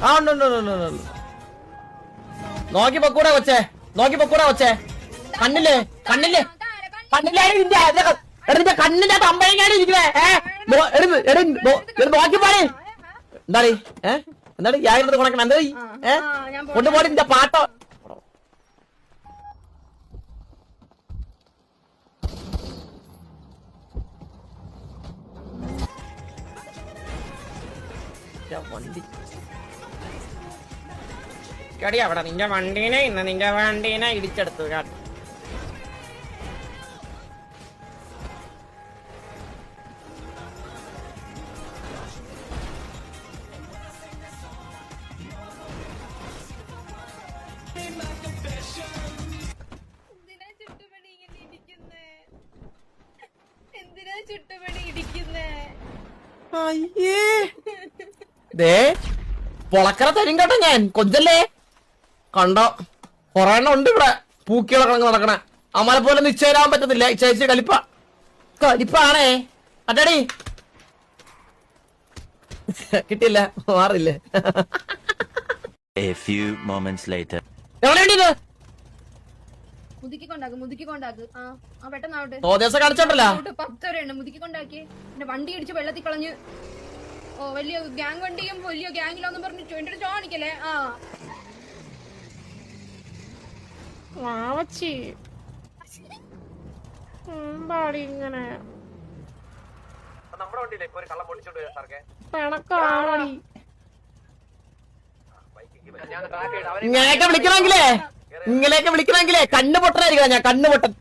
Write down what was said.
ആ ഉണ്ട് ഉണ്ട് ഉണ്ട് ഉണ്ട്. നോക്കി പൊക്കൂടാ കൊച്ചേ, നോക്കി പൊക്കൂടാ കൊച്ചേ. കണ്ണില്ലേ കണ്ണില്ലേ കണ്ണിലാണ് നിന്റെ നിന്റെ കണ്ണിന്റെ അമ്പഴങ്ങാണ് ഇരിക്കുന്നേ. നോക്കി പോണേ. എന്താടി എന്താണ് യാതൊരു കൊണക്കണം എന്താ കൊണ്ടുപോടി നിന്റെ പാട്ടോ. വണ്ടി കടി അവിടെ നിന്റെ വണ്ടീനെ ഇന്ന് നിന്റെ വണ്ടീനെ ഇടിച്ചെടുത്തു. പൊളക്കര തരും കേട്ടോ ഞാൻ കൊഞ്ചല്ലേ. കണ്ടോ കൊറേ എണ്ണം ഉണ്ട് ഇവിടെ പൂക്കികളൊക്കെ നടക്കണ. അമ്മലെ പോലെ നിശ്ചയിരാൻ പറ്റത്തില്ല. ചേച്ചി കലിപ്പാണേ. അട്ടടി കിട്ടിയില്ല മാറില്ലേ. കാണിച്ചോണ്ടല്ലോ വണ്ടി അടിച്ച് വെള്ളത്തിൽ കളഞ്ഞ്. ഓ വലിയ ഗ്യാങ് വണ്ടിയും വലിയ ഗ്യാങ്ങിലാന്നും പറഞ്ഞു എന്റെ ചോണിക്കല്ലേ. ആ വാവച്ചി ഇങ്ങനെ ഇങ്ങനെയൊക്കെ വിളിക്കണമെങ്കിലേ കണ്ണ് പൊട്ടനായിരിക്കണം. ഞാൻ കണ്ണ് പൊട്ടൻ